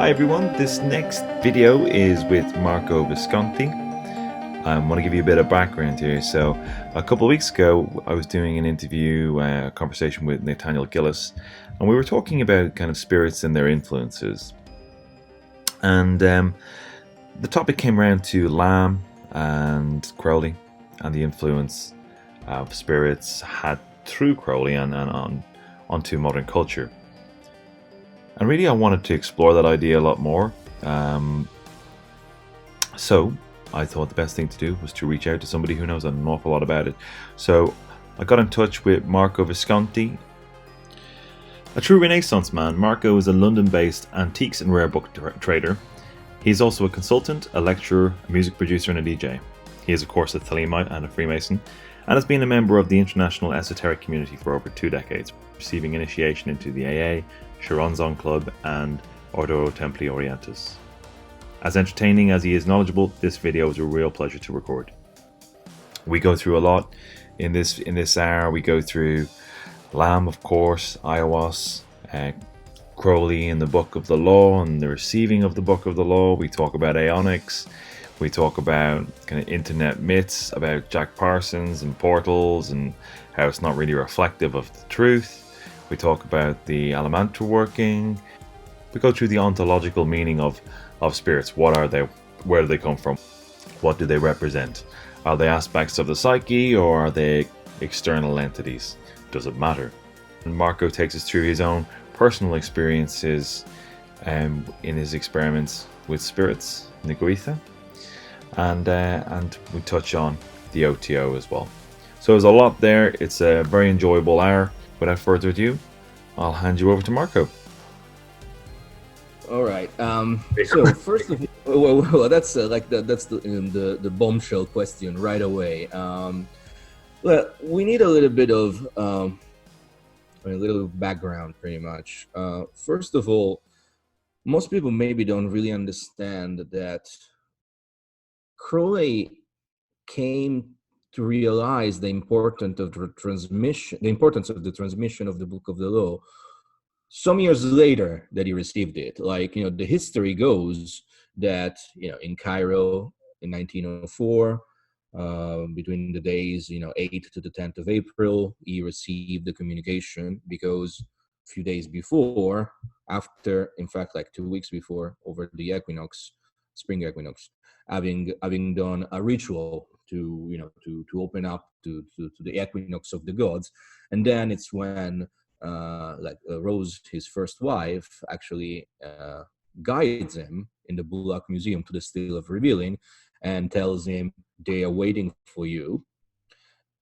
Hi everyone, this next video is with Marco Visconti. I want to give you a bit of background here. So a couple of weeks ago I was doing an interview, a conversation with Nathaniel Gillis, and we were talking about kind of spirits and their influences. And the topic came around to LAM and Crowley and the influence of spirits had through Crowley and onto modern culture. And really I wanted to explore that idea a lot more. So I thought the best thing to do was to reach out to somebody who knows an awful lot about it. So I got in touch with Marco Visconti. A true Renaissance man, Marco is a London-based antiques and rare book trader. He's also a consultant, a lecturer, a music producer and a DJ. He is of course a Thelemite and a Freemason, and has been a member of the international Esoteric community for over 2 decades, receiving initiation into the AA, Choronzon Club and Ordo Templi Orientis. As entertaining as he is knowledgeable, this video is a real pleasure to record. We go through a lot in this hour. We go through LAM, of course, Ayahuasca, Crowley and the Book of the Law and the receiving of the Book of the Law. We talk about Aeonics. We talk about kind of internet myths about Jack Parsons and portals and how it's not really reflective of the truth. We talk about the elemental working. We go through the ontological meaning of spirits. What are they? Where do they come from? What do they represent? Are they aspects of the psyche or are they external entities? Does it matter? And Marco takes us through his own personal experiences in his experiments with spirits in the Goetia. And we touch on the OTO as well. So there's a lot there. It's a very enjoyable hour. Without further ado, I'll hand you over to Marco. All right. So first of all, well that's that's the bombshell question right away. Well, we need a little bit of a little background, pretty much. First of all, most people maybe don't really understand that Crowley came to realize the importance of the transmission of the Book of the Law some years later that he received it. Like, the history goes that, in Cairo in 1904, between the days, 8th to the 10th of April, he received the communication because a few days before, in fact, like 2 weeks before, over the equinox, spring equinox, having done a ritual to open up to the equinox of the gods. And then it's when Rose, his first wife, actually guides him in the Bullock Museum to the Still of Revealing and tells him they are waiting for you.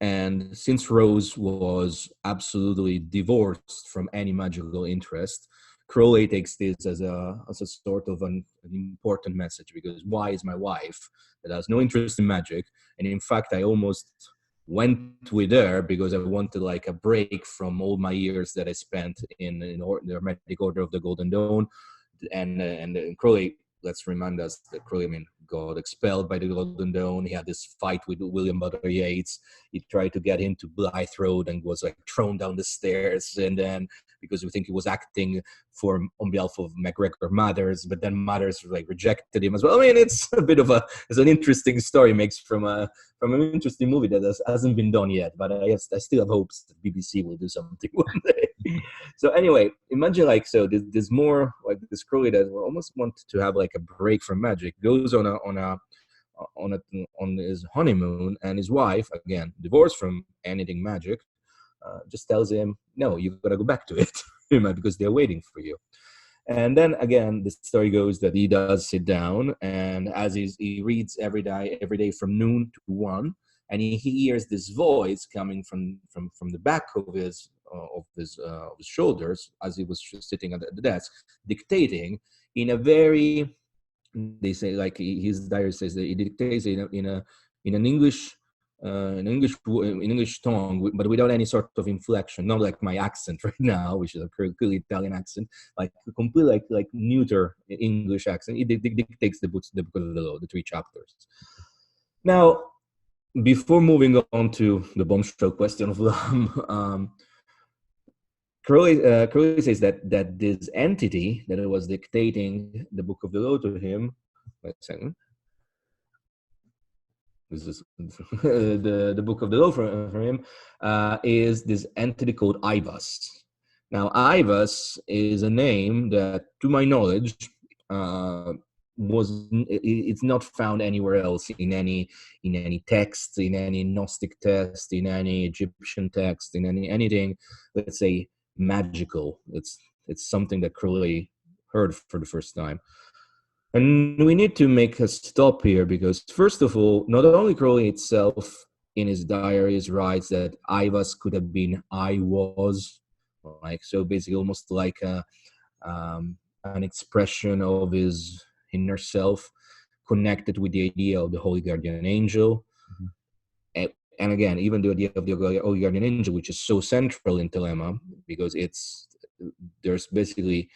And since Rose was absolutely divorced from any magical interest, Crowley takes this as a sort of an important message, because why is my wife that has no interest in magic? And in fact, I almost went with her because I wanted like a break from all my years that I spent in the Hermetic Order of the Golden Dawn. And Crowley, let's remind us that Crowley, got expelled by the Golden Dawn. He had this fight with William Butler Yeats. He tried to get him to Blythe Road and was like thrown down the stairs. And then because we think he was acting on behalf of MacGregor Mathers, but then Mathers rejected him as well. It's a bit of it's an interesting story, makes from an interesting movie that hasn't been done yet. But I still have hopes that BBC will do something one day. So anyway, imagine there's more like this Crowley that almost want to have like a break from magic, goes on his honeymoon, and his wife, again divorced from anything magic, just tells him, no, you've got to go back to it because they're waiting for you. And then again, the story goes that he does sit down, and as he reads every day from noon to 1, and he hears this voice coming from the back of his shoulders as he was just sitting at the desk, dictating in a very, they say, like his diary says that he dictates in an English tongue, but without any sort of inflection, not like my accent right now, which is a clearly Italian accent, like a complete like neuter English accent. He dictates the book of the Law, the 3 chapters. Now, before moving on to the bombshell question of LAM, Crowley says that this entity that was dictating the Book of the Law to him, wait a second, this is the Book of the Law for him, is this entity called Ivas. Now, Ivas is a name that, to my knowledge, it's not found anywhere else in any text, in any Gnostic text, in any Egyptian text, in anything, let's say, magical. It's something that Crowley heard for the first time. And we need to make a stop here because, first of all, not only Crowley itself in his diaries writes that Ivas could have been I was, like, so basically almost like an expression of his inner self connected with the idea of the Holy Guardian Angel. And again, even the idea of the Holy Guardian Angel, which is so central in Thelema, because there's basically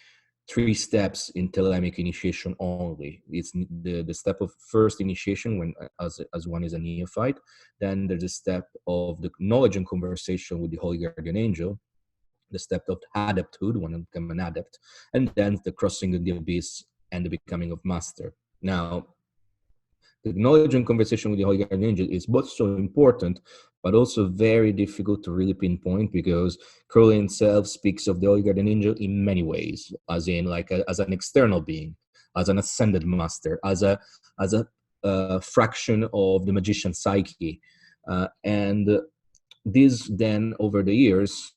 3 steps in Thelemic initiation only. It's the step of first initiation when as one is a neophyte. Then there's a step of the knowledge and conversation with the Holy Guardian Angel, the step of adepthood, when you become an adept, and then the crossing of the abyss and the becoming of master. Now, the knowledge and conversation with the Holy Guardian Angel is both so important, but also very difficult to really pinpoint because Crowley himself speaks of the Holy Guardian Angel in many ways, as in like as an external being, as an ascended master, as a fraction of the magician's psyche, and these then over the years.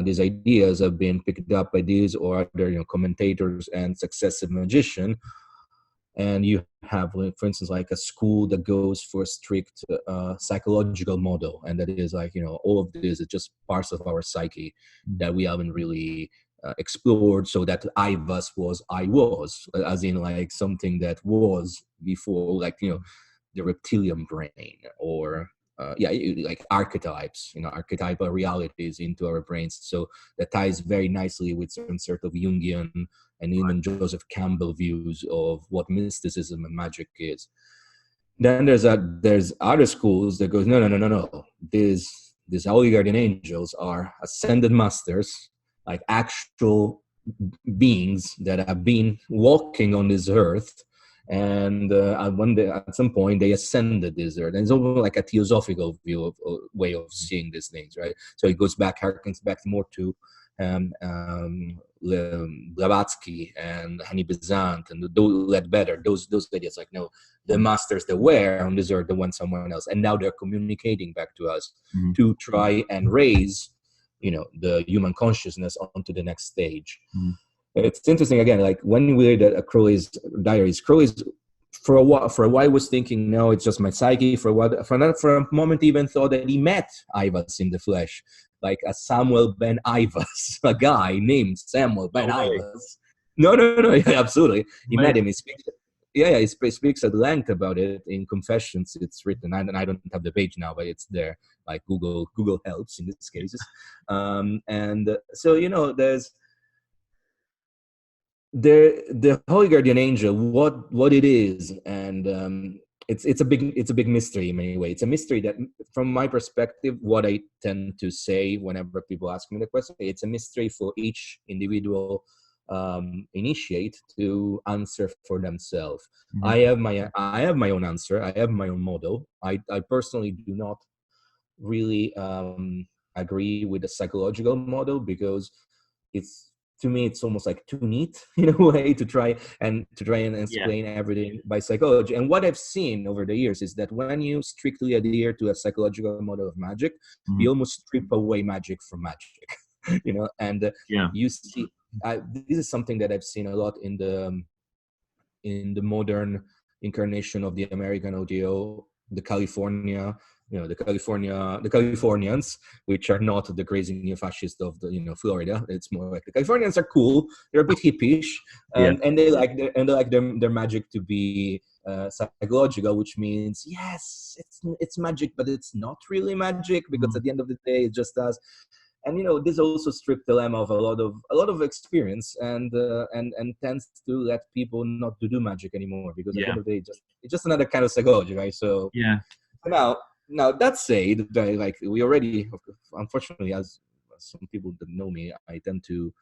These ideas have been picked up by these or other, commentators and successive magicians. And you have, for instance, like a school that goes for a strict psychological model, and that is like, all of this is just parts of our psyche that we haven't really explored. So that I was, as in like something that was before, like the reptilian brain, or like archetypes, archetypal realities into our brains. So that ties very nicely with some sort of Jungian and even Joseph Campbell views of what mysticism and magic is. Then there's other schools that goes, no. These Holy Guardian Angels are ascended masters, like actual beings that have been walking on this earth. And at some point, they ascended this earth. And it's almost like a theosophical view way of seeing these things, right? So it harkens back more to Blavatsky and Hani Besant and Ledbetter, those ideas, like, no, the masters that were on this earth, the one someone else, and now they're communicating back to us to try and raise, the human consciousness onto the next stage. It's interesting, again, like when we read Crowley's diaries, Crowley's for a while was thinking, no, it's just my psyche. For a moment even thought that he met Ivas in the flesh, like a Samuel ben Ivas, a guy named Samuel ben Ivas. No, yeah, absolutely. He met him. He speaks at length about it in Confessions. It's written, and I don't have the page now, but it's there. Like Google helps in these cases. And so, there's the Holy Guardian Angel, what it is, and it's a big mystery in many ways. It's a mystery that, from my perspective, what I tend to say whenever people ask me the question, it's a mystery for each individual initiate to answer for themselves. I have my own answer. I have my own model. I personally do not really agree with the psychological model because to me, it's almost like too neat in a way to try and explain everything by psychology. And what I've seen over the years is that when you strictly adhere to a psychological model of magic, you almost strip away magic from magic, and you see, this is something that I've seen a lot in the modern incarnation of the American OTO, the Californians, which are not the crazy neo-fascist of Florida. It's more like the Californians are cool. They're a bit hippish, and they like their magic to be psychological, which means yes, it's magic, but it's not really magic because at the end of the day, it just does. And this also stripped Thelema of a lot of experience and tends to let people not to do magic anymore because at the end of the day, it's just another kind of psychology, right? So Now that said, like we already, unfortunately, as some people that know me, I tend to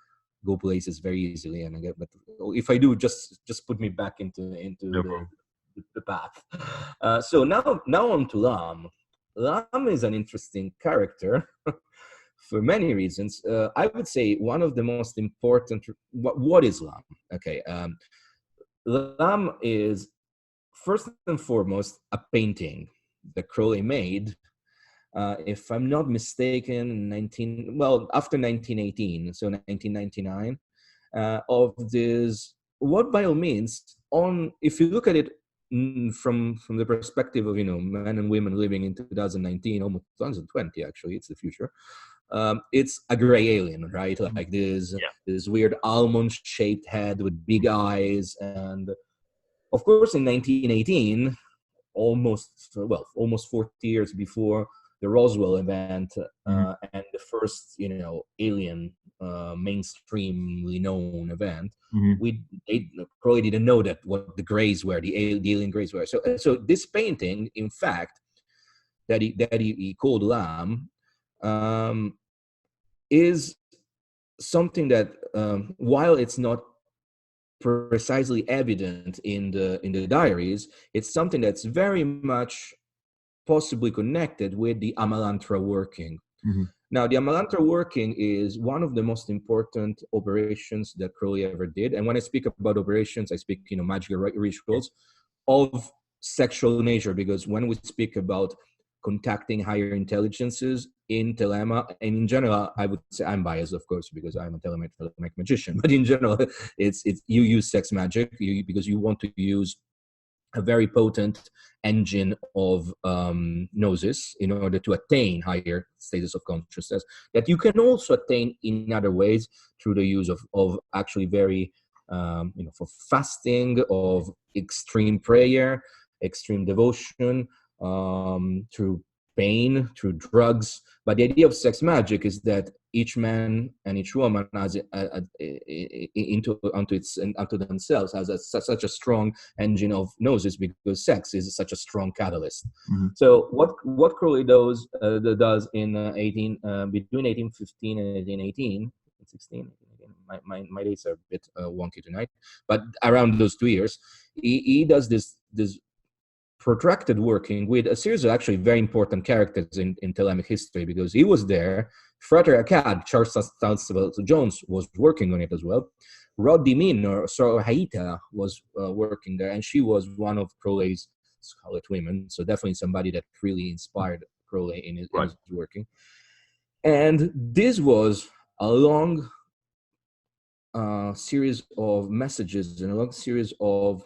go places very easily, and I get. But if I do, just put me back into No problem. the path. So now on to LAM. LAM is an interesting character for many reasons. I would say one of the most important. What is LAM? Okay, LAM is first and foremost a painting that Crowley made. If I'm not mistaken, after 1918, so 1999, of this. What by all means, if you look at it from the perspective of men and women living in 2019, almost 2020, actually, it's the future. It's a gray alien, right? Like this weird almond-shaped head with big eyes, and of course, in 1918, almost 40 years before the Roswell event and the first alien mainstreamly known event, Crowley didn't know that what the grays were, the alien grays were. So this painting, in fact, that he called LAM, is something that while it's not precisely evident in the diaries, it's something that's very much possibly connected with the Amalantra working. Now, the Amalantra working is one of the most important operations that Crowley ever did. And when I speak about operations, I speak, magical rituals of sexual nature, because when we speak about contacting higher intelligences in Thelema, and in general, I would say I'm biased, of course, because I'm a Thelemite magician, but in general, it's you use sex magic because you want to use a very potent engine of Gnosis in order to attain higher stages of consciousness that you can also attain in other ways through the use of actually very, for fasting, of extreme prayer, extreme devotion, through pain, through drugs. But the idea of sex magic is that each man and each woman has onto themselves has such a strong engine of Gnosis, because sex is such a strong catalyst. So what Crowley does in between 1815 and 1818, 16. My dates are a bit wonky tonight, but around those 2 years, he does this protracted working with a series of actually very important characters in Thelemic history, because he was there. Frater Akkad, Charles Jones, was working on it as well. Rod Demin, or Soror Haita, was working there, and she was one of Crowley's scarlet women, so definitely somebody that really inspired Crowley in his working. And this was a long series of messages and a long series of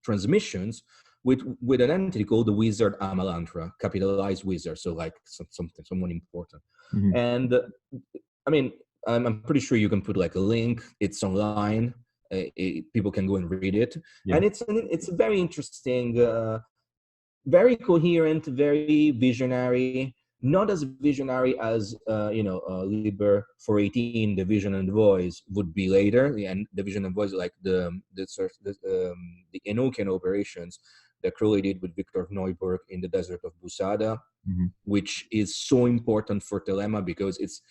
transmissions with an entity called the Wizard Amalantra, capitalized wizard, so like someone important. And I mean, I'm pretty sure you can put like a link. It's online. People can go and read it, and it's a very interesting, very coherent, very visionary. Not as visionary as Liber 418, the Vision and the Voice would be later, and the Vision and Voice, like the Enochian operations that Crowley did with Victor Neuburg in the desert of Busada, which is so important for Thelema, because it's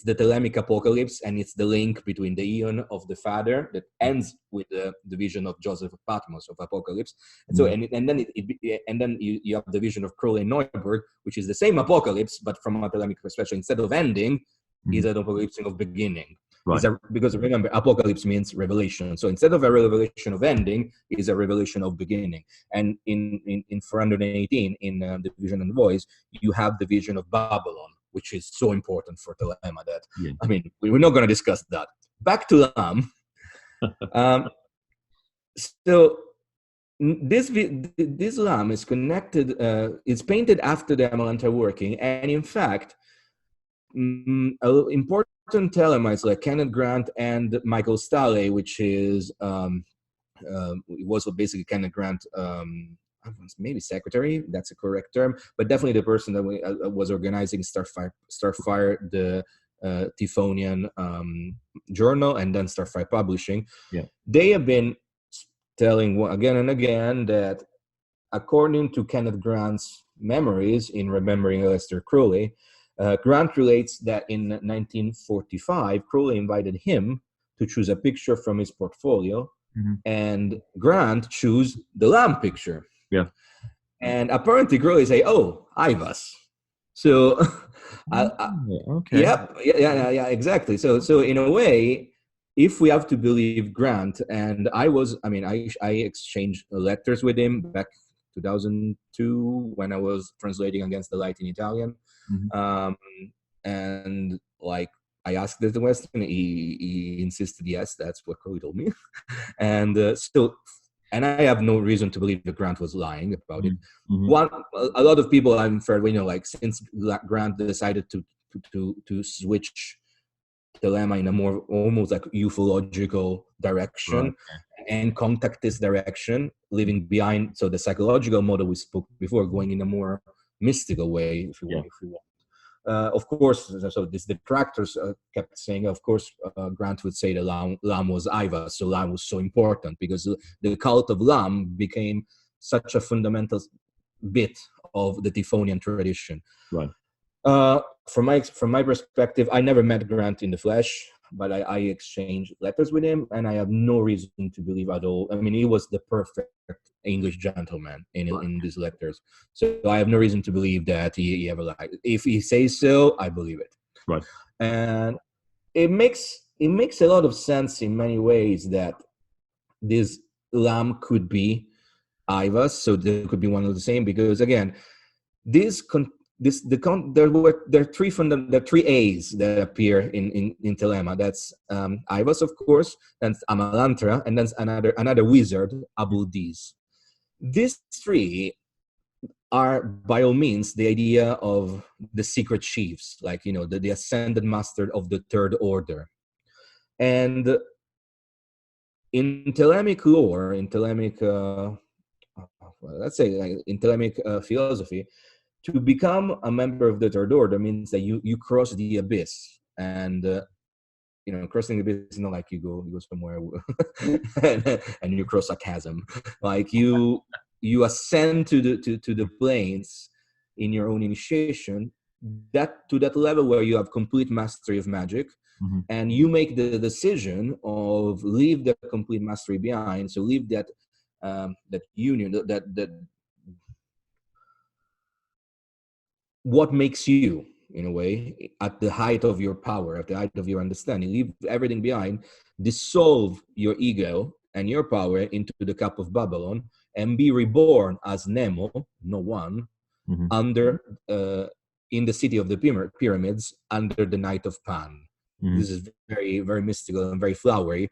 the Thelemic apocalypse, and it's the link between the Eon of the Father that ends with the vision of Joseph of Patmos of Apocalypse, and so and then you have the vision of Crowley and Neuburg, which is the same apocalypse, but from a Thelemic perspective, instead of ending, is an apocalypse of beginning. Because remember, apocalypse means revelation. So instead of a revelation of ending, is a revelation of beginning. And in 418, in the Vision and the Voice, you have the vision of Babylon, which is so important for Thelema that, I mean, we're not going to discuss that. Back to LAM. So this LAM is connected, it's painted after the Amalantra working, and in fact, important Thelemites like Kenneth Grant and Michael Staley, which is was basically Kenneth Grant, maybe secretary, that's a correct term, but definitely the person that was organizing Starfire, the Typhonian journal, and then Starfire Publishing. They have been telling again and again that, according to Kenneth Grant's memories in Remembering Aleister Crowley, Grant relates that in 1945, Crowley invited him to choose a picture from his portfolio, and Grant chose the LAM picture. Yeah. And apparently Crowley say, "Oh, Ivas." So, Okay. yeah, exactly. So in a way, if we have to believe Grant, and I exchanged letters with him back 2002 when I was translating Against the Light in Italian, and like I asked the question, he insisted yes, that's what Crowley told me, and and I have no reason to believe that Grant was lying about it. A lot of people I'm afraid, like since Grant decided to switch Thelema in a more almost like ufological direction and contactist direction, leaving behind the psychological model we spoke before, going in a more mystical way, if you want. Of course, so these detractors kept saying, of course, Grant would say that LAM was Iva, so LAM was so important because the cult of LAM became such a fundamental bit of the Typhonian tradition. Right. From my perspective, I never met Grant in the flesh, but I exchanged letters with him, and I have no reason to believe at all. I mean, he was the perfect English gentleman in these letters, so I have no reason to believe that he ever lied. If he says so, I believe it. Right. And it makes a lot of sense in many ways that this LAM could be Ivas, so they could be one of the same, because again, there are three A's that appear in Thelema. That's Ivas, of course, and Amalantra, and then another wizard, Abul-Diz. These three are, by all means, the idea of the secret chiefs, like the ascended master of the third order. And in Thelemic lore, in Thelemic, in Thelemic philosophy, to become a member of the third order means that you cross the abyss, and crossing the abyss is not like you go somewhere and you cross a chasm. Like you ascend to the planes in your own initiation, to that level where you have complete mastery of magic, and you make the decision of leave the complete mastery behind. So leave that union, that what makes you, in a way, at the height of your power, at the height of your understanding. Leave everything behind, dissolve your ego and your power into the cup of Babylon, and be reborn as Nemo, no one, under in the city of the pyramids, under the night of Pan. This is very, very mystical and very flowery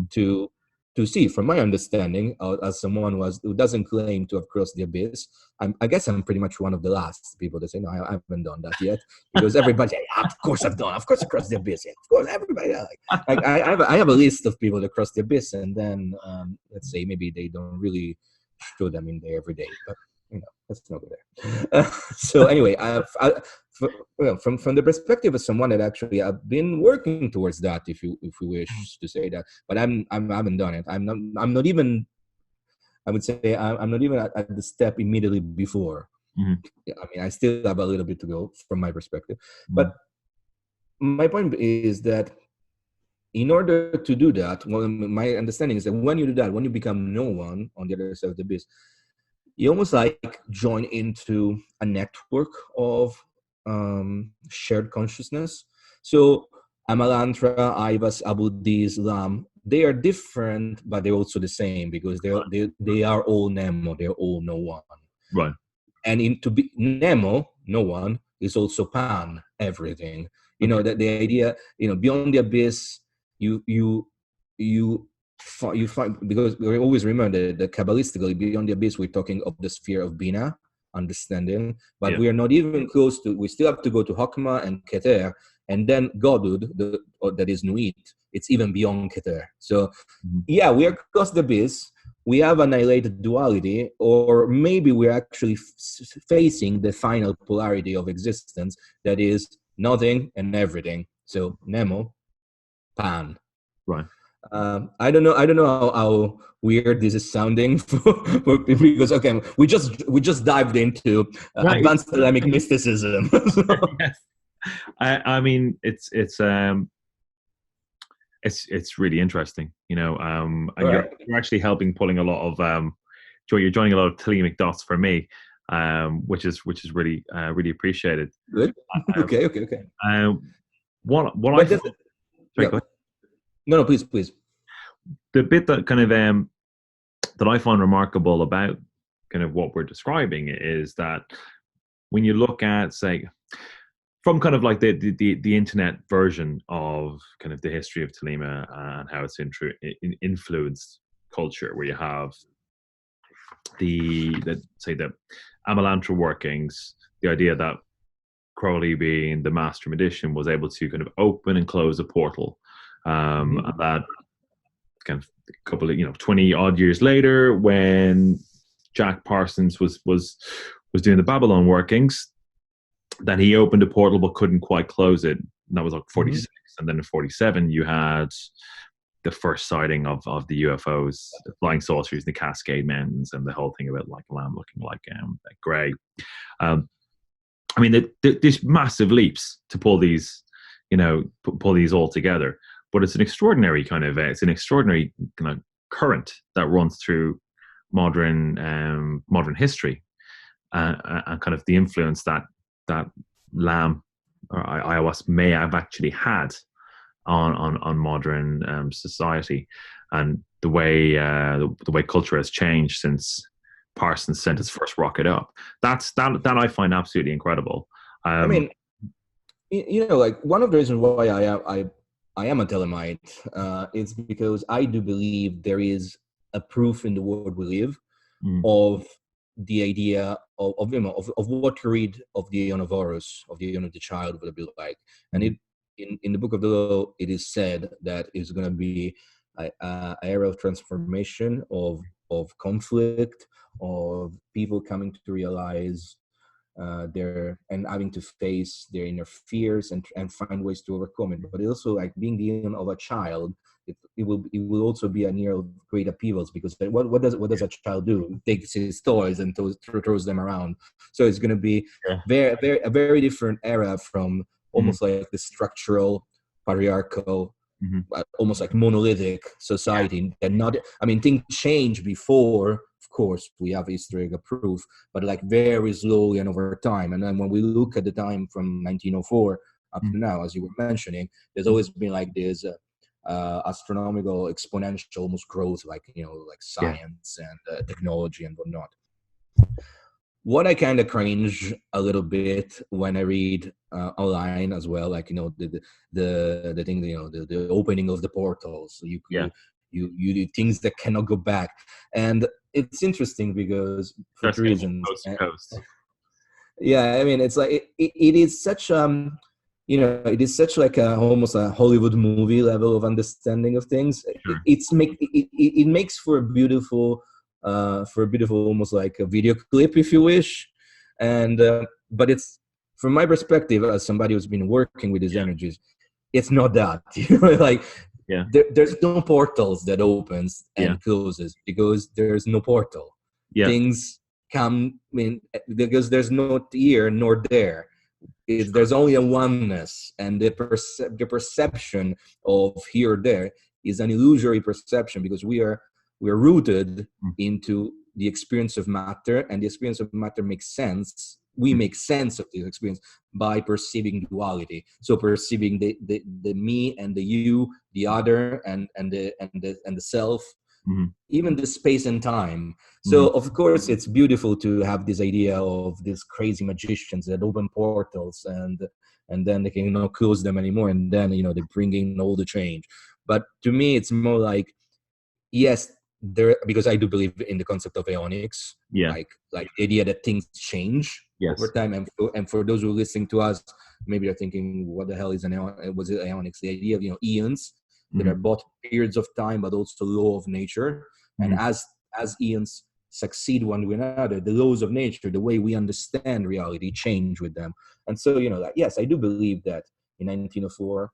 to see. From my understanding, as someone who doesn't claim to have crossed the abyss, I guess I'm pretty much one of the last people that say, no, I haven't done that yet, because everybody, of course I've done, of course I crossed the abyss, yeah, of course everybody, I have a list of people that cross the abyss, and then let's say maybe they don't really show them in there every day, but let's not go there. So anyway, from the perspective of someone that actually I've been working towards that, if you wish to say that, but I haven't done it. I'm not even. I would say I'm not even at the step immediately before. I mean, I still have a little bit to go from my perspective, but my point is that in order to do that, my understanding is that when you do that, when you become no one on the other side of the abyss, you almost like join into a network of shared consciousness. So Amalantra, Ivas, Abul-Diz, LAM, they are different, but they're also the same, because they are all Nemo, they're all no one. Right. And to be Nemo, no one, is also Pan, everything. That the idea, beyond the abyss, you find, because we always remember that Kabbalistically, beyond the abyss, we're talking of the sphere of Bina, understanding, but we are not even close to, we still have to go to Hokmah and Keter, and then Godud, that is Nuit, it's even beyond Keter. So we are across the abyss, we have annihilated duality, or maybe we're actually facing the final polarity of existence, that is nothing and everything. So Nemo, Pan. Right. I don't know how weird this is sounding because we just dived into advanced Thelemic mysticism. Yes. I mean, it's really interesting, and All you're right. actually helping pulling a lot of Joy. You're joining a lot of Thelemic dots for me, which is really really appreciated. Good. Um, Okay. Okay. Okay. what I But find, that's sorry, yeah. go ahead. No. No. Please. Please. The bit that kind of that I find remarkable about kind of what we're describing is that when you look at, say, from kind of like the internet version of kind of the history of Thelema and how it's influenced culture, where you have the Amalantra workings, the idea that Crowley, being the master magician, was able to kind of open and close a portal, Mhm. and that kind of a couple of 20 odd years later, when Jack Parsons was doing the Babylon workings, that he opened a portal but couldn't quite close it. And that was like Mhm. 46, and then in 47 you had the first sighting of the UFOs, the flying saucers, the Cascade Mountains, and the whole thing about like LAM looking like grey. Um, I mean, there's massive leaps to pull these, pull these all together. But it's an extraordinary kind of current that runs through modern history, and kind of the influence that LAM or iOS may have actually had on modern society, and the way culture has changed since Parsons sent his first rocket up. That I find absolutely incredible. I Um, mean, like one of the reasons why I am a Thelemite is because I do believe there is a proof in the world we live mm, of the idea of what you read of the Aeon of Horus, of the Aeon of the Child would be like. And mm, in the book of the law, it is said that it's going to be a era of transformation, of conflict, of people coming to realize their and having to face their inner fears and find ways to overcome it. But also, like being the end of a child, it will also be an year of great upheavals, because what does a child do? He takes his toys and throws them around. So it's going to be yeah. a very different era from Mm, almost like the structural patriarchal, mhm. almost like monolithic society. And not, I mean, things change before, of course, we have historical proof, but like very slowly and over time. And then when we look at the time from 1904 up Mm, to now, as you were mentioning, there's mm. always been like this astronomical exponential almost growth, like like Yeah. science and technology and whatnot. What I kind of cringe a little bit when I read online as well, like the thing, the opening of the portals. So Yeah. you do things that cannot go back, and it's interesting because for That's two going to be reasons. coast to coast. Yeah, I mean, it's like it is such it is such like a almost a Hollywood movie level of understanding of things. Sure. It makes for a beautiful almost like a video clip, if you wish, and but it's, from my perspective as somebody who's been working with these Yeah. energies, it's not that. Like Yeah. there's no portals that opens Yeah. and closes because there's no portal. Yeah. Things come, I mean, because there's no here nor there. Sure. There's only a oneness, and the perception of here or there is an illusory perception, because we're rooted Mm, into the experience of matter, and the experience of matter makes sense. We mm, make sense of this experience by perceiving duality. So perceiving the me and the you, the other, and the self, mm, even the space and time. mm. So of course it's beautiful to have this idea of these crazy magicians that open portals, and then they can close them anymore, and then they bring in all the change. But to me it's more like, yes, there, because I do believe in the concept of aeonics, Yeah. like the idea that things change over Yes. time. And for those who are listening to us, maybe are thinking, what the hell is was it aeonics? The idea of eons that are Mm, both periods of time but also law of nature. And mm, as eons succeed one with another, the laws of nature, the way we understand reality, change with them. And so like, yes, I do believe that in 1904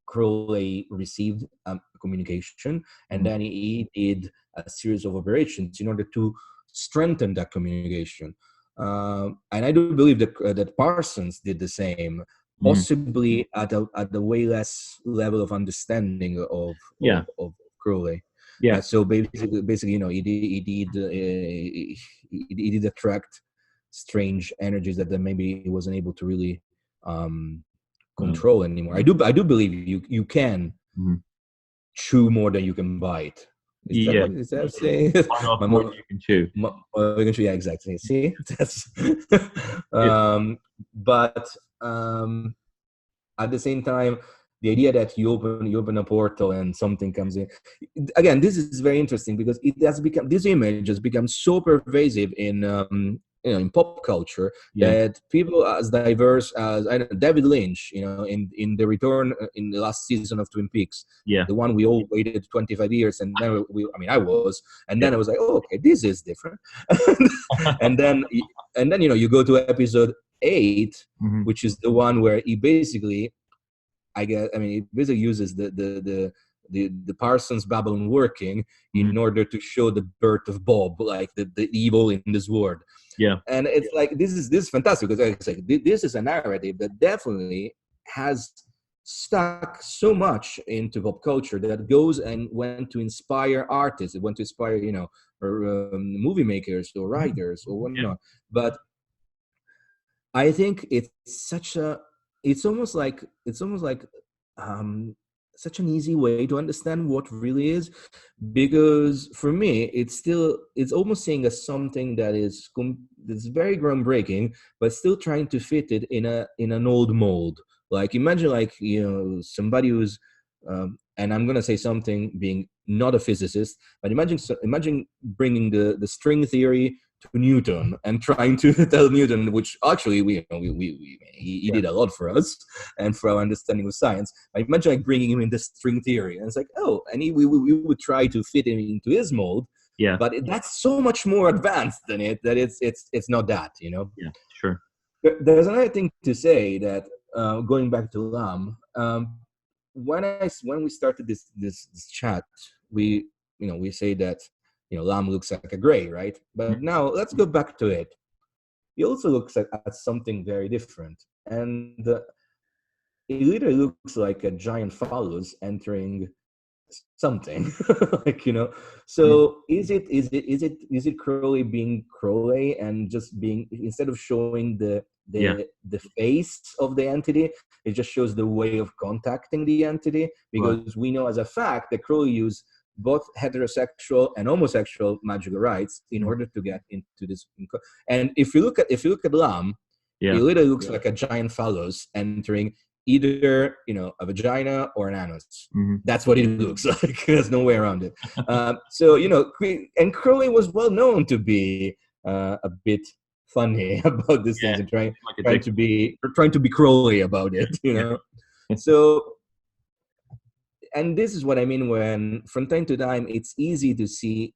Crowley received communication, and mm, then he did a series of operations in order to strengthen that communication. And I do believe that Parsons did the same. possibly at a way less level of understanding of Crowley. Yeah. So basically, he did attract strange energies that then maybe he wasn't able to really control anymore. I do believe you can chew more than you can bite. Is that saying? More than you can chew. Yeah, exactly. See, that's. But at the same time, the idea that you open a portal and something comes in. Again, this is very interesting because this image has become so pervasive in pop culture that people as diverse as David Lynch, in the return in the last season of Twin Peaks, the one we all waited 25 years, and then I was, and then I was like, oh, okay, this is different, and then you go to episode 8, which is the one where he basically, he basically uses the Parsons Babylon working in order to show the birth of Bob, like the evil in this world. And it's like this is fantastic because, like I say, this is a narrative that definitely has stuck so much into pop culture that goes and went to inspire artists. It went to inspire, or movie makers or writers or whatnot. But I think it's almost like such an easy way to understand what really is, because for me it's almost seeing as something that is that's very groundbreaking, but still trying to fit it in an old mold. Like imagine somebody who's and I'm gonna say something being not a physicist, but imagine bringing the string theory to Newton and trying to tell Newton, which actually he did a lot for us and for our understanding of science. I imagine like bringing him in the string theory, and it's like, oh, and we would try to fit him into his mold. But that's so much more advanced than it that it's not that. Yeah, sure. There's another thing to say that going back to LAM, when we started this chat, we say that LAM looks like a gray, right? But now let's go back to it. It also looks at something very different, and it literally looks like a giant phallus entering something, So is it Crowley being Crowley and just being, instead of showing the face of the entity, it just shows the way of contacting the entity, because we know as a fact that Crowley used both heterosexual and homosexual magical rites in order to get into this. And if you look at LAM, it literally looks like a giant phallus entering either a vagina or an anus. That's what it looks like. There's no way around it. So and Crowley was well known to be a bit funny about these things and trying to be Crowley about it. So, and this is what I mean when from time to time it's easy to see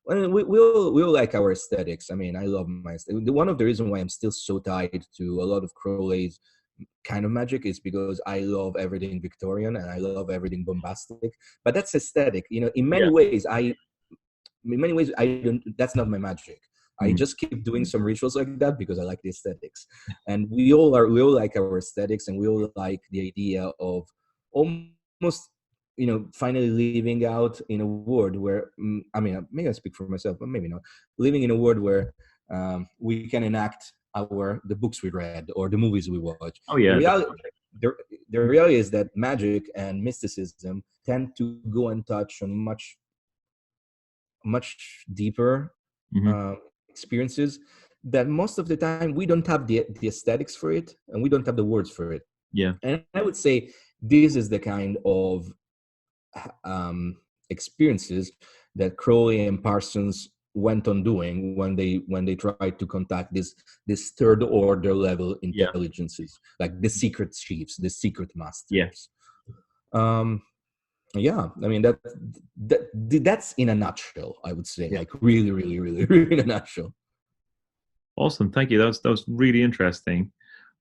we all like our aesthetics. I mean, I love my aesthetic. One of the reasons why I'm still so tied to a lot of Crowley's kind of magic is because I love everything Victorian and I love everything bombastic. But that's aesthetic. In many ways I don't. That's not my magic. I just keep doing some rituals like that because I like the aesthetics. And we all like our aesthetics, and we all like the idea of almost finally living out in a world where, maybe I speak for myself, but maybe not, living in a world where we can enact the books we read or the movies we watch. The reality is that magic and mysticism tend to go and touch on much deeper experiences that most of the time we don't have the aesthetics for it, and we don't have the words for it. And I would say this is the kind of experiences that Crowley and Parsons went on doing when they tried to contact this third order level intelligences, like the secret chiefs, the secret masters. That's in a nutshell, I would say, like really, really, really, really in a nutshell. Awesome, thank you. That was really interesting.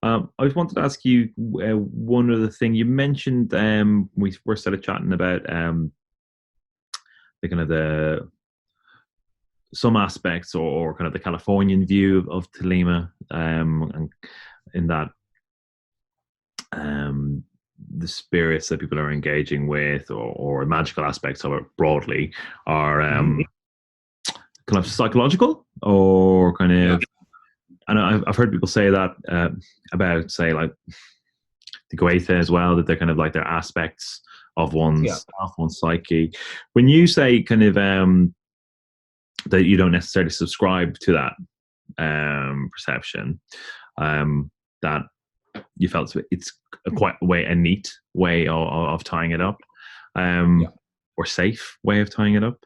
I just wanted to ask you one other thing. You mentioned we first started chatting about the kind of some aspects or kind of the Californian view of Thelema, and in that um, the spirits that people are engaging with, or magical aspects of it broadly, are Mhm. kind of psychological, or kind Yeah, of. And I've heard people say that about, say, like the Goethe as well, that they're kind of like their aspects of yeah. one's psyche. When you say kind of that you don't necessarily subscribe to that perception, that you felt it's a neat way of tying it up, Yeah. or safe way of tying it up.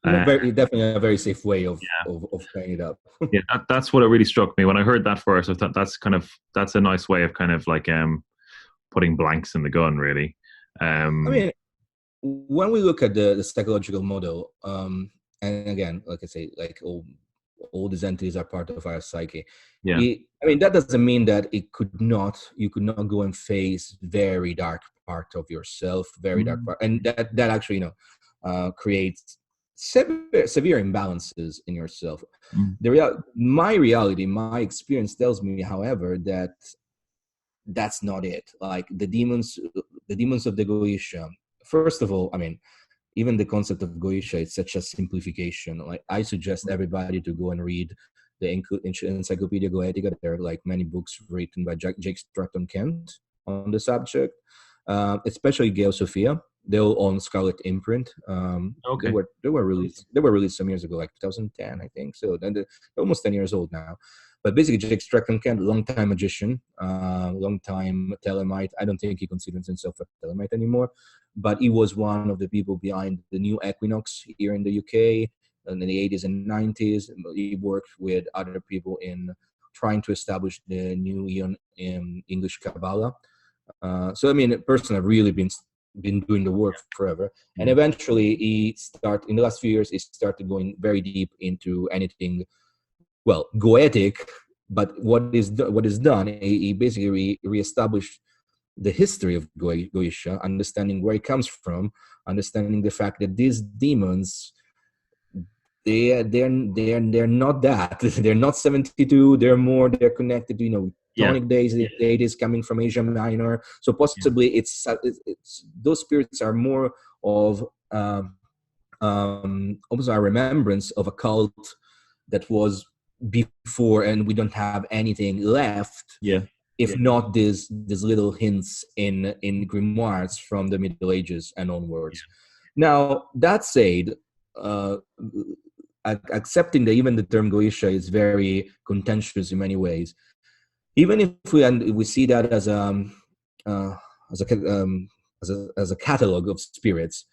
It's a Uh, very definitely a very safe way yeah, of playing it up. yeah, that's what it really struck me when I heard that first. I thought that's a nice way of kind of like putting blanks in the gun, really. I Um, mean, when we look at the psychological model, and again, like I say, like all these entities are part of our psyche. yeah, I mean, that doesn't mean that you could not go and face very dark part of yourself, very dark mm, part, and that actually, creates severe imbalances in yourself. mm, My reality, my experience tells me, however, that that's not it. Like the demons of the Goetia. First of all, I mean, even the concept of Goetia, it's such a simplification. Like I suggest everybody to go and read the Encyclopedia Goetica. There are like many books written by Jake Stratton Kent on the subject, especially Gail Sophia. They're on Scarlet Imprint. They okay, were released some years ago, like 2010, I think. So then they're almost 10 years old now. But basically, Jake Stratton Kent, long-time magician, long-time Thelemite. I don't think he considers himself a Thelemite anymore, but he was one of the people behind the new equinox here in the UK in the 80s and 90s. He worked with other people in trying to establish the new Eon in English Kabbalah. So I mean, a person I've really been doing the work forever, and mm, eventually in the last few years he started going very deep into anything, well, goetic. But what is done, he basically reestablished the history of Goetia, understanding where it comes from, understanding the fact that these demons, they're not that. They're not 72. They're connected to, yeah, tonic days, deities coming from Asia Minor. So yeah, possibly it's those spirits are more of almost a remembrance of a cult that was before, and we don't have anything left yeah, if not these little hints in grimoires from the Middle Ages and onwards. Now that said, uh, accepting that even the term Goetia is very contentious in many ways, even if we see that uh, as a catalog of spirits,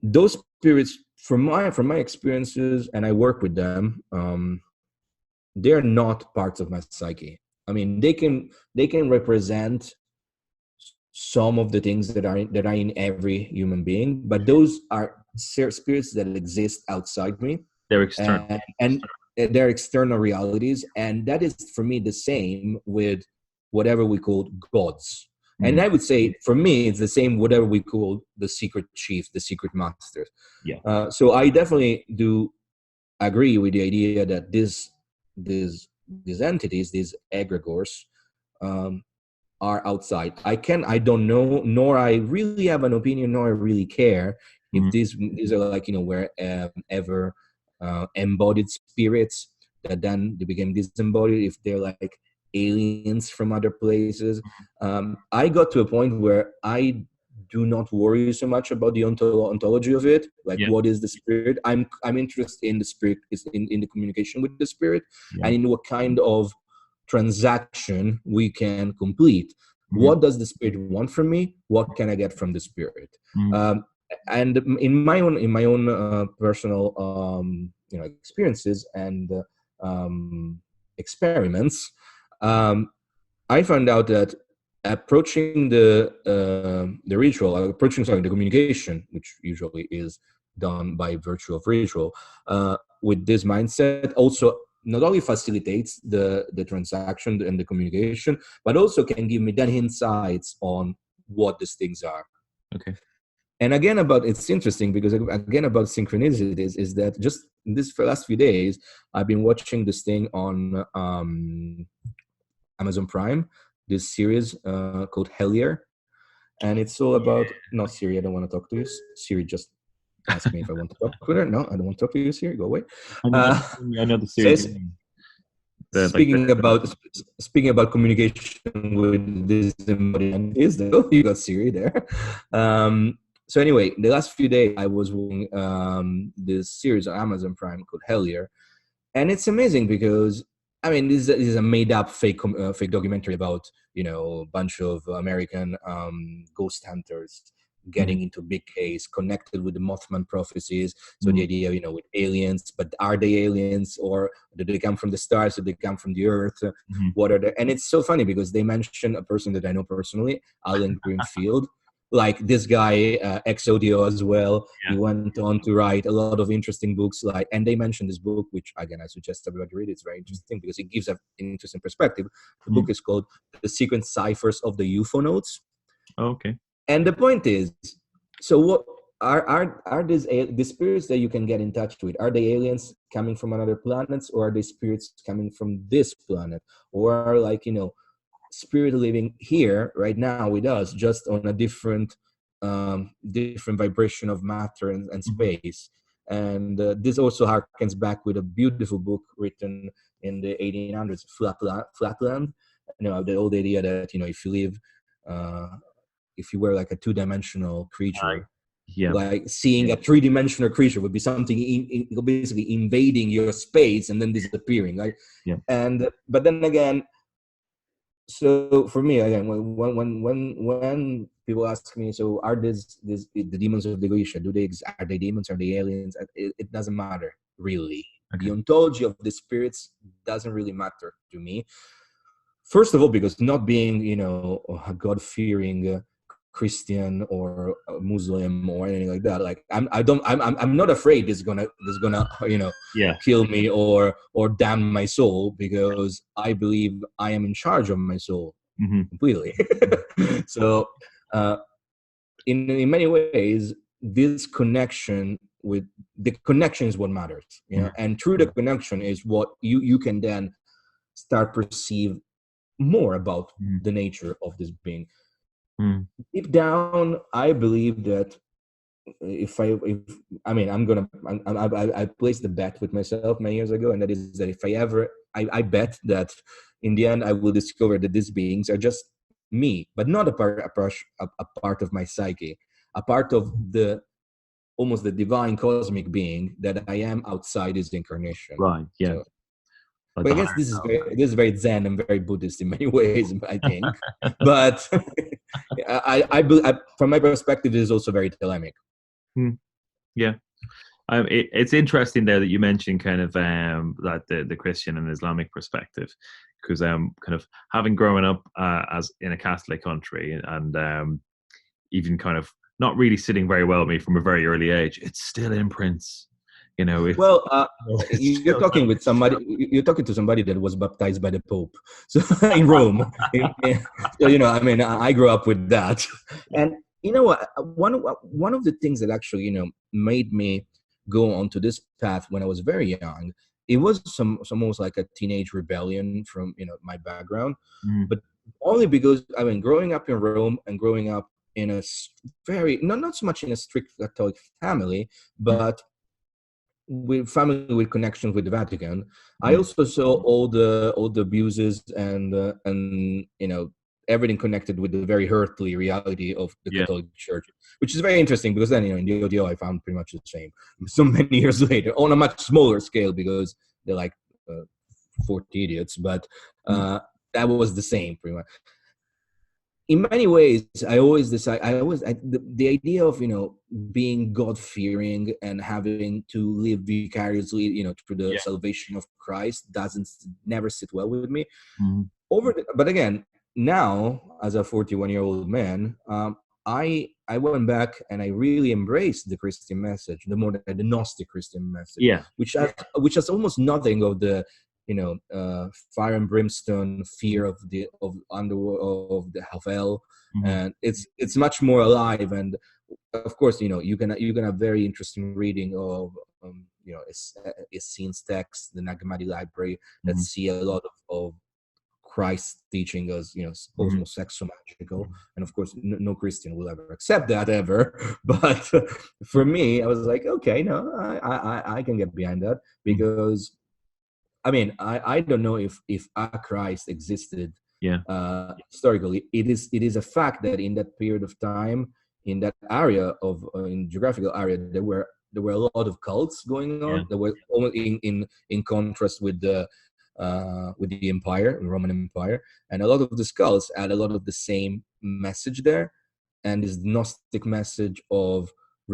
those spirits, from my experiences, and I work with them, they're not parts of my psyche. I mean, they can represent some of the things that are in every human being, but those are spirits that exist outside me, they're external. and they're external realities, and that is for me the same with whatever we call gods. And Mm, I would say for me it's the same whatever we call the secret chief, the secret masters. yeah, So I definitely do agree with the idea that these these entities, these egregores, um, are outside. I don't know, nor I really have an opinion, nor I really care if mm, these are like, where ever embodied spirits that then they became disembodied, if they're like aliens from other places. I got to a point where I do not worry so much about the ontology of it, like yeah, what is the spirit. I'm interested in the spirit, is in the communication with the spirit, yeah, and in what kind of transaction we can complete. mm, What does the spirit want from me? What can I get from the spirit? mm, um, and in my own personal experiences and experiments, um, I found out that approaching the ritual, the communication, which usually is done by virtue of ritual, with this mindset, also not only facilitates the transaction and the communication, but also can give me then insights on what these things are. okay, And again, it's interesting because again about synchronicities is that just in this last few days, I've been watching this thing on Amazon Prime this series called Hellier, and it's all about. No, Siri, I don't want to talk to you. Siri just asked me if I want to talk with her. No, I don't want to talk to you, Siri. Go away. I know the So series. speaking about communication with this embodiment is you got Siri there. So anyway, the last few days I was watching this series on Amazon Prime called Hellier, and it's amazing because I mean this is a made up fake documentary about a bunch of American ghost hunters getting into big case connected with the Mothman prophecies. So the idea, with aliens, but are they aliens, or do they come from the stars? Do they come from the earth? What are the? And it's so funny because they mention a person that I know personally, Alan Greenfield. Like this guy, ex-audio as well. Yeah. He went on to write a lot of interesting books, and they mentioned this book, which again I suggest everybody read. It's very interesting because it gives an interesting perspective. The book is called "The Secret Ciphers of the UFO Notes." Okay. And the point is, so what are these the spirits that you can get in touch with? Are they aliens coming from another planets, or are they spirits coming from this planet, or are spirit living here right now with us, just on a different vibration of matter and space? And this also harkens back with a beautiful book written in the 1800s, Flatland. The old idea that if you live if you were like a two-dimensional creature, like seeing a three-dimensional creature would be something basically invading your space and then disappearing, right? And but then again, so for me again, when people ask me, so are the demons of the Goetia, are they demons, are they aliens? It doesn't matter really. The ontology of the spirits doesn't really matter to me. First of all, because not being a God-fearing Christian or Muslim or anything like that, like I'm not afraid it's gonna kill me or damn my soul, because I believe I am in charge of my soul completely. So in many ways, this connection with the connection is what matters, and through the connection is what you can then start perceive more about the nature of this being. Deep down, I believe that I placed the bet with myself many years ago, and that is that if I bet that in the end I will discover that these beings are just me, but not a part of my psyche, a part of almost the divine cosmic being that I am outside this incarnation. Right. Yeah. So, but I guess this is very Zen and very Buddhist in many ways, I think. But I from my perspective, it is also very Thelemic. Yeah. It's interesting there that you mentioned kind of that the Christian and Islamic perspective, because kind of having grown up as in a Catholic country, and even kind of not really sitting very well with me from a very early age, it still imprints. You're talking with somebody. You're talking to somebody that was baptized by the Pope, so in Rome. So I grew up with that, and one of the things that actually made me go onto this path when I was very young, it was almost like a teenage rebellion from my background, but only because growing up in Rome and growing up in a very not so much in a strict Catholic family, but with family with connections with the Vatican, I also saw all the abuses and everything connected with the very earthly reality of the Catholic Church, which is very interesting because then in the ODO I found pretty much the same so many years later on a much smaller scale because they're like 40 idiots, but that was the same pretty much. In many ways, the idea of being God-fearing and having to live vicariously through the salvation of Christ never sit well with me. But again, now as a 41-year-old man, I went back and I really embraced the Christian message, the Gnostic Christian message, which has almost nothing of the fire and brimstone fear of the underworld of hell, and it's much more alive. And of course, you can have very interesting reading of Essene's text, the Nag Hammadi library, that see a lot of Christ's teaching as, you know, Mhm. homosexual, and of course, no Christian will ever accept that ever. But for me, I was like, okay, no, I can get behind that, Mhm. because I mean, I don't know if a Christ existed Yeah. historically. It is a fact that in that period of time, in that area of in geographical area, there were a lot of cults going Yeah. on. There were almost in contrast with the empire, the Roman Empire, and a lot of the cults had a lot of the same message there, and this Gnostic message of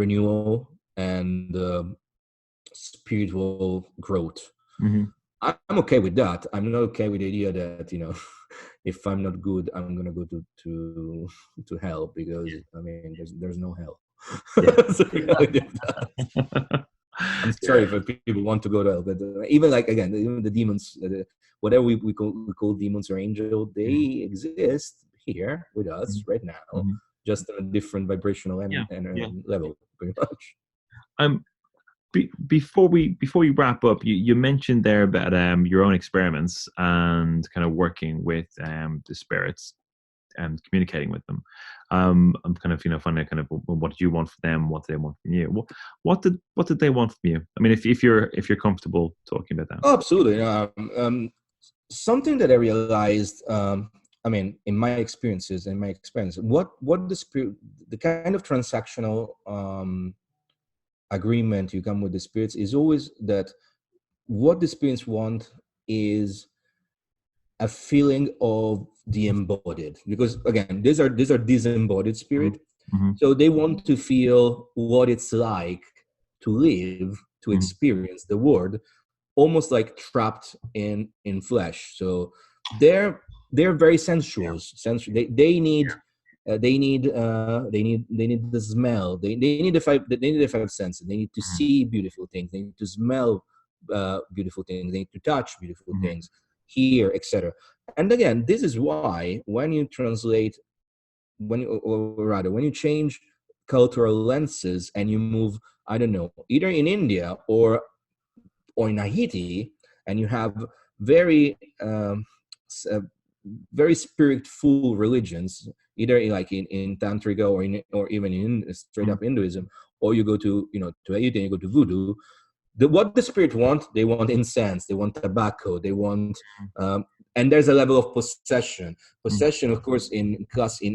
renewal and spiritual growth. Mhm. I'm okay with that. I'm not okay with the idea that, you know, if I'm not good, I'm gonna go to hell, because I mean, there's no hell. Yeah. That's the reality of that. I'm sorry Yeah. if people want to go to hell, but even like, again, even the demons, whatever we call demons or angel, Mhm. they exist here with us Mhm. right now, Mhm. just on a different vibrational Yeah. and Yeah. level, pretty much. Um, before we wrap up, you mentioned there about your own experiments and kind of working with the spirits and communicating with them. I'm kind of, finding out kind of what did you want from them, what did they want from you? What did they want from you? I mean, if you're comfortable talking about that. Oh, absolutely. Something that I realized, I mean, in my experience, what the kind of transactional agreement you come with the spirits is always that what the spirits want is a feeling of the embodied, because again, these are disembodied Mhm. spirit, Mhm. so they want to feel what it's like to live, to Mhm. experience the world, almost like trapped in flesh. So they're very Yeah. sensual. They need they need the smell. They need the five senses. They need to Mhm. see beautiful things. They need to smell beautiful things. They need to touch beautiful Mhm. things, hear, etc. And again, this is why when you translate, or rather, when you change cultural lenses and you move, I don't know, either in India or in Haiti, and you have very very spiritful religions, either in Tantrica or even in straight Mhm. up Hinduism, or you go to Haiti and you go to Voodoo. What the spirit want, they want incense, they want tobacco, they want um, and there's a level of possession. Mhm. Possession, of course, in class in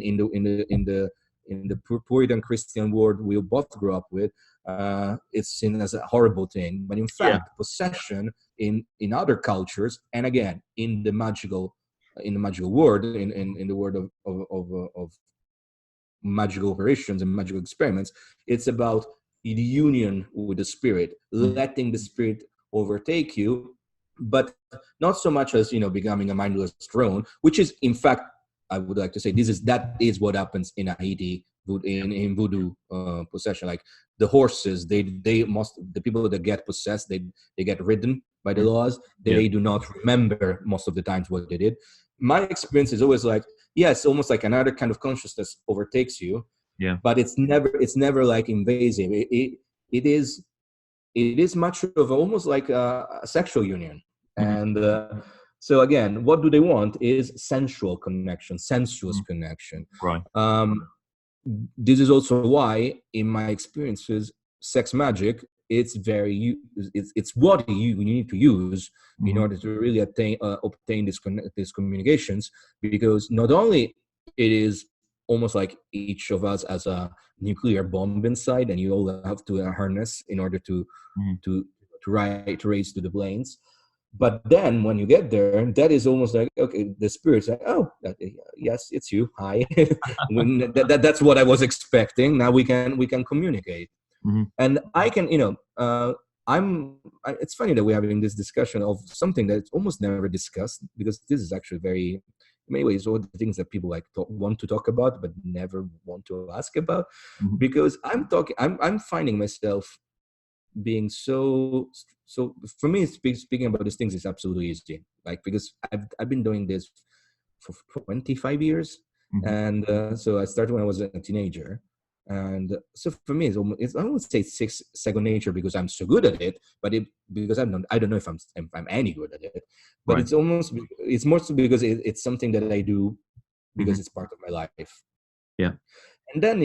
the Puritan Christian world we both grew up with, it's seen as a horrible thing. But in Yeah. fact, possession in other cultures, and again in the magical world, in the world of magical operations and magical experiments, it's about the union with the spirit, Mhm. letting the spirit overtake you, but not so much as becoming a mindless drone, which is in fact, I would like to say, that is what happens in Haiti, in voodoo possession. Like the horses, the people that get possessed, they get ridden by the Mhm. laws. Yeah. They do not remember most of the times what they did. My experience is always like, yes, almost like another kind of consciousness overtakes you, Yeah. but it's never like invasive. It is much of almost like a sexual union. Mhm. And so again, what do they want is sensual connection, sensuous Mhm. connection. Right. um, this is also why, in my experiences, sex magic, it's what you need to use in Mhm. order to really obtain these communications, because not only it is almost like each of us as a nuclear bomb inside, and you all have to harness in order to Mhm. to to raise to the planes. But then when you get there, that is almost like, okay, the spirit's like, oh, yes, it's you. Hi. That's what I was expecting. Now we can communicate. Mhm. And I can, it's funny that we're having this discussion of something that's almost never discussed, because this is actually very, in many ways, all the things that people like want to talk about but never want to ask about. Mhm. Because I'm finding myself being so for me, speaking about these things is absolutely easy, like, because I've been doing this for 25 years. Mhm. And so I started when I was a teenager, And so for me, I won't say it's second nature because I'm so good at it, but because I don't know if I'm any good at it, but Right. it's more so because it's something that I do because Hmm. it's part of my life. Yeah. And then,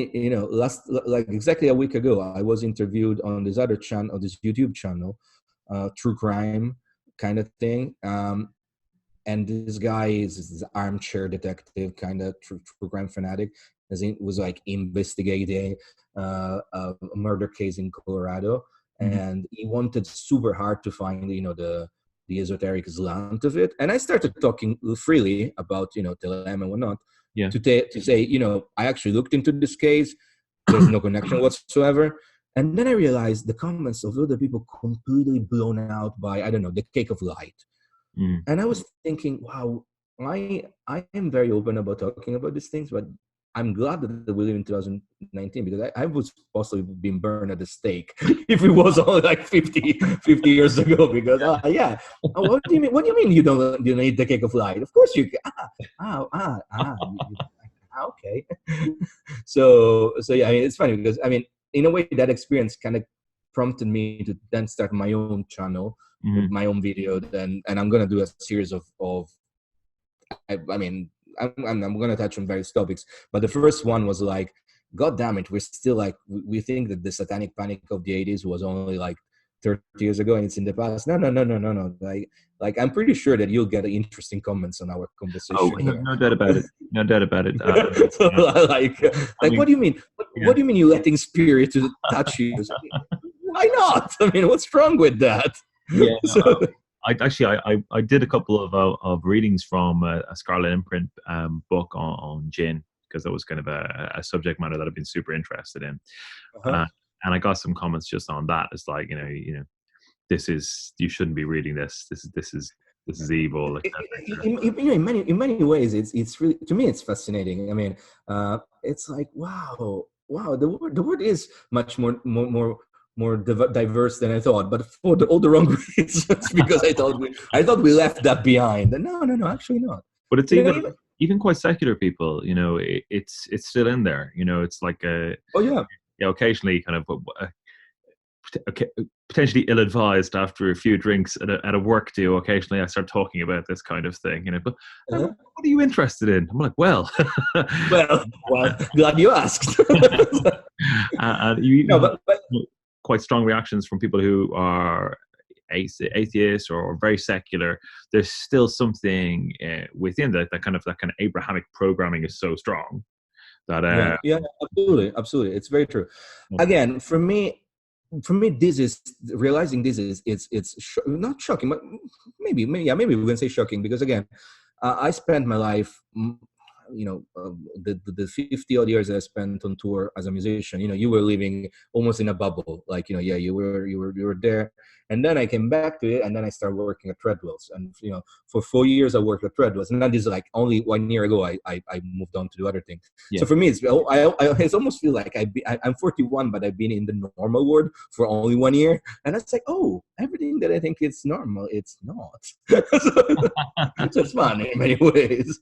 like exactly a week ago, I was interviewed on this other channel, this YouTube channel, true crime kind of thing. And this guy is this armchair detective, kind of true crime fanatic, as he was like investigating a murder case in Colorado, Hmm. and he wanted super hard to find, the esoteric slant of it. And I started talking freely about, Thelema and whatnot, Yeah. to say, I actually looked into this case. There's no connection whatsoever. And then I realized the comments of other people completely blown out by, I don't know, the cake of light. Mm. And I was thinking, wow, I am very open about talking about these things, but I'm glad that we live in 2019, because I was possibly being burned at the stake if it was only like 50 years ago. Because yeah, what do you mean? What do you mean you don't need the cake of light? Of course you can. Okay. So yeah, I mean, it's funny because I mean, in a way, that experience kind of prompted me to then start my own channel with Hmm. my own video. And I'm gonna do a series of I mean, I'm gonna touch on various topics, but the first one was like, God damn it, we're still like we think that the satanic panic of the 80s was only like 30 years ago and it's in the past. No. Like I'm pretty sure that you'll get interesting comments on our Oh, conversation no, here. no doubt about it. No doubt about it. So, Yeah. I like, mean, what do you mean? yeah. What do you mean you letting spirit to touch you? Why not? I mean, what's wrong with that? Yeah. No, So, I did a couple of readings from a Scarlet Imprint book on gin, because that was kind of a subject matter that I've been super interested in, uh-huh. uh, and I got some comments just on that. It's like, this is, you shouldn't be reading this. This is evil, etc. In many ways, it's really, to me, it's fascinating. I mean, it's like, wow, the word is much more diverse than I thought, but for all the wrong reasons, because I thought we left that behind. No, actually not. But it's You know, even even, even quite secular people. It's still in there. It's like oh yeah, occasionally kind of okay, potentially ill-advised after a few drinks at a work do. Occasionally, I start talking about this kind of thing. But uh-huh. what are you interested in? I'm like, well, Well, glad you asked. and you even No, have but quite strong reactions from people who are atheists or very secular. There's still something within that kind of Abrahamic programming is so strong that yeah, absolutely, it's very true. Again, for me, this is realizing this is not shocking, but maybe we can say shocking, because again, I spent my life, the 50 odd years I spent on tour as a musician. You were living almost in a bubble, like, yeah, you were there, and then I came back to it, and then I started working at Treadwells, and for 4 years I worked at Treadwells, and that is like only 1 year ago I moved on to do other things. yeah. So for me, it's almost feel like I'm 41, but I've been in the normal world for only 1 year, and it's like, oh, everything that I think is normal, it's not. So it's fun in many ways.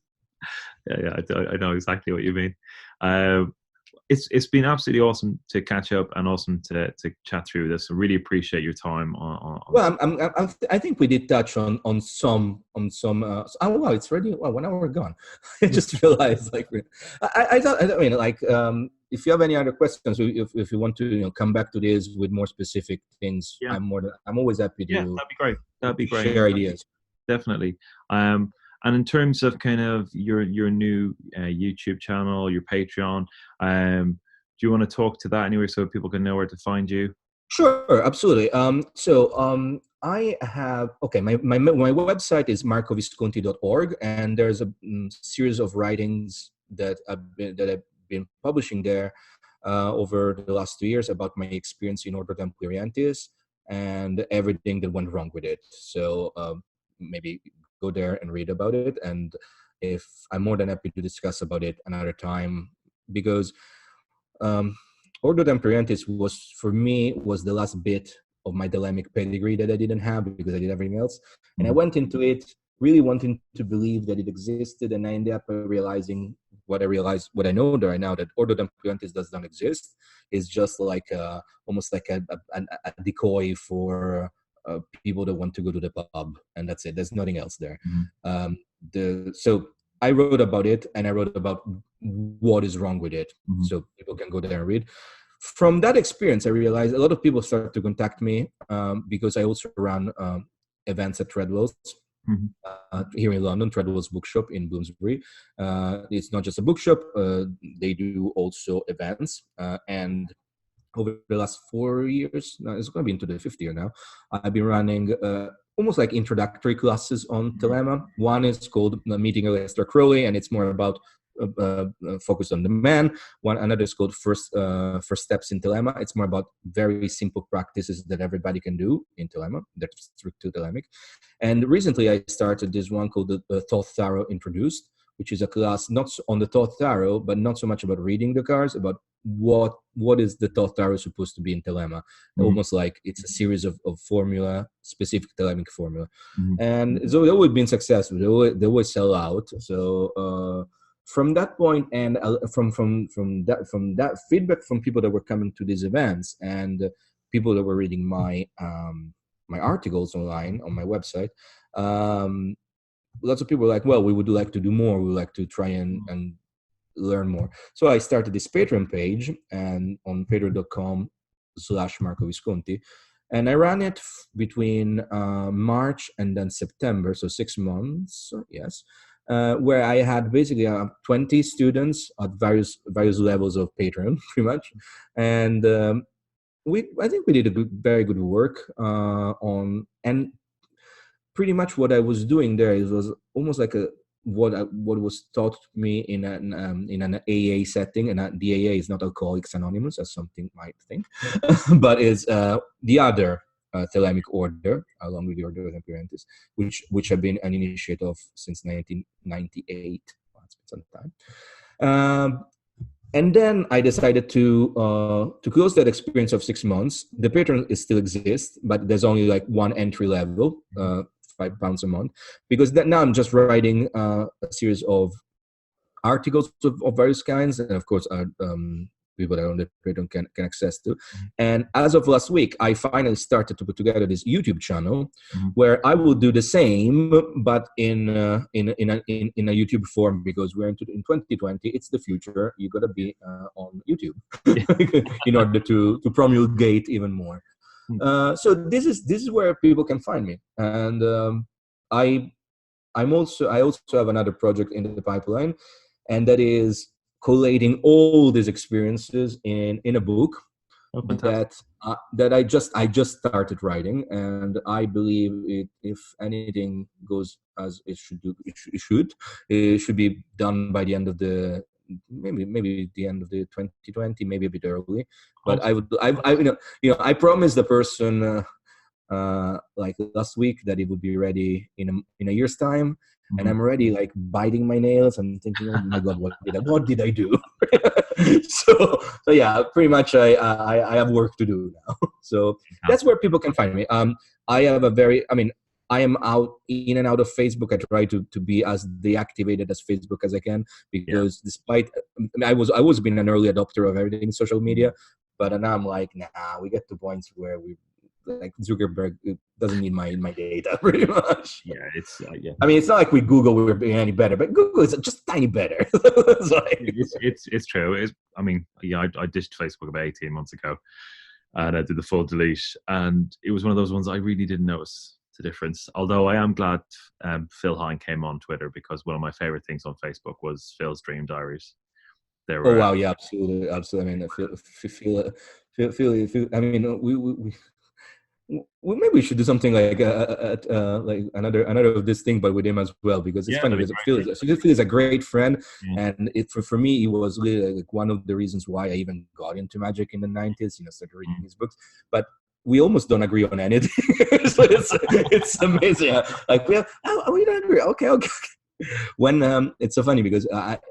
Yeah, I know exactly what you mean. Um, it's been absolutely awesome to catch up and awesome to chat through this. I really appreciate your time on Well, I think we did touch on some. Oh wow, it's already 1 hour gone. I just realized, like, I mean, like, if you have any other questions, if you want to, come back to this with more specific things, yeah, I'm always happy yeah, to that'd be great. That'd be great. share ideas. Definitely. And in terms of kind of your new YouTube channel, your Patreon, do you want to talk to that anyway so people can know where to find you? Sure, absolutely. I have, okay, my website is marcovisconti.org, and there's a series of writings that I've been publishing there over the last 2 years about my experience in Ordo Templi Orientis and everything that went wrong with it. So maybe go there and read about it, and if I'm more than happy to discuss about it another time, because um, Ordo Templi Orientis was the last bit of my Thelemic pedigree that I didn't have because I did everything else, and I Mhm. went into it really wanting to believe that it existed, and I ended up realizing what I realized, what I know right now, that Ordo Templi Orientis does not exist. It's just like almost like a decoy for people that want to go to the pub, and that's it. There's nothing else there. So I wrote about it, and I wrote about what is wrong with it, so people can go there and read. From that experience, I realized a lot of people started to contact me because I also run events at Treadwell's here in London, Treadwell's Bookshop in Bloomsbury. It's not just a bookshop; they do also events. And over the last 4 years, now it's going to be into the fifth year now, I've been running almost like introductory classes on Thelema. One is called Meeting Aleister Crowley, and it's more about focus on the man. Another is called First Steps in Thelema. It's more about very simple practices that everybody can do in Thelema, that's strict to Thelemic. And recently I started this one called the Thoth Tarot Introduced, which is a class not on the Thoth Tarot, but not so much about reading the cards, about what is the Thoth Tarot supposed to be in Thelema. Almost like it's a series of formula, specific Thelemic formula. And it's always been successful. They always sell out. So from that point, and from that feedback from people that were coming to these events and people that were reading my my articles online on my website, lots of people were like, well, we would like to do more. We would like to try and learn more. So I started this Patreon page, and on patreon.com/Marco Visconti, and I ran it between March and then September, so 6 months, yes, where I had basically 20 students at various levels of Patreon, pretty much, and I think we did a very good work on, and pretty much what I was doing there, it was almost like what was taught to me in an AA setting, and the AA is not Alcoholics Anonymous, as something might think, but is the other Thelemic order, along with the Ordo Templi Orientis, which have been an initiate of since 1998. Well, it's been some time. And then I decided to close that experience of 6 months. The Patreon still exists, but there's only like one entry level, £5 a month, because now I'm just writing a series of articles of various kinds, and of course people that are on the Patreon can access to. And as of last week, I finally started to put together this YouTube channel where I will do the same, but in a YouTube form, because we're in 2020. It's the future. You gotta be on YouTube in order to promulgate even more. So this is where people can find me, and I also have another project in the pipeline, and that is collating all these experiences in a book that I just started writing, and I believe if anything goes as it should be done by the end of the maybe the end of the 2020, maybe a bit early. But I promised the person like last week that it would be ready in a year's time. And I'm already like biting my nails and thinking, oh my God, what did I do? so yeah, pretty much I have work to do now. So that's where people can find me. I am out in and out of Facebook. I try to be as deactivated as Facebook as I can, because despite I was been an early adopter of everything social media, but now I'm like, nah, we get to points where we like Zuckerberg doesn't need my data pretty much. Yeah, it's I mean, it's not like with Google we're being any better, but Google is just tiny better. it's true. I ditched Facebook about 18 months ago, and I did the full delete, and it was one of those ones I really didn't notice the difference. Although I am glad Phil Hine came on Twitter, because one of my favorite things on Facebook was Phil's Dream Diaries. Oh wow, yeah, absolutely. I mean, feel. I mean, we maybe we should do something like like another of this thing, but with him as well, because it's funny because Phil is a great friend, and for me he was really like one of the reasons why I even got into magic in the 90s. Started reading his books, but we almost don't agree on anything. So it's amazing. Like we don't agree. Okay. When it's so funny because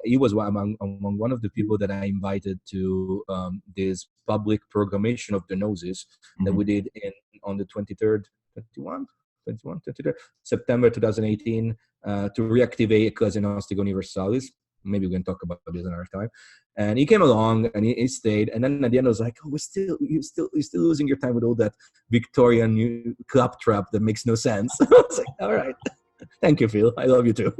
he was among one of the people that I invited to this public proclamation of the Gnosis that we did on the 23rd September 2018 to reactivate Ecclesia Gnostica Universalis. maybe we can talk about this another time. And he came along and he stayed. And then at the end, I was like, oh, you're still losing your time with all that Victorian claptrap that makes no sense. I was like, all right. Thank you, Phil. I love you too.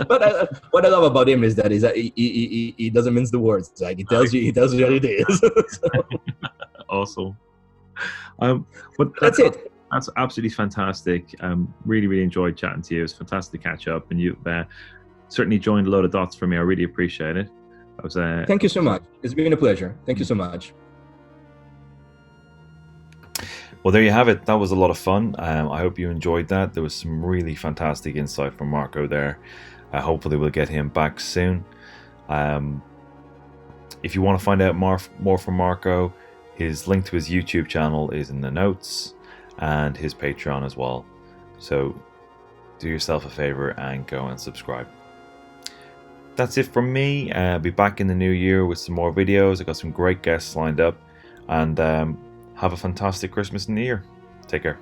But what I love about him is that he doesn't mince the words. Like he tells you what it is. So, awesome. But that's it. That's absolutely fantastic. Really, really enjoyed chatting to you. It was fantastic to catch up, and you've certainly joined a load of dots for me. I really appreciate it. Thank you so much. It's been a pleasure. Thank you so much. Well, there you have it. That was a lot of fun. I hope you enjoyed that. There was some really fantastic insight from Marco there. Hopefully we'll get him back soon. If you want to find out more from Marco, his link to his YouTube channel is in the notes, and his Patreon as well. So do yourself a favor and go and subscribe. That's it from me. I'll be back in the new year with some more videos. I got some great guests lined up, and have a fantastic Christmas and New Year. Take care.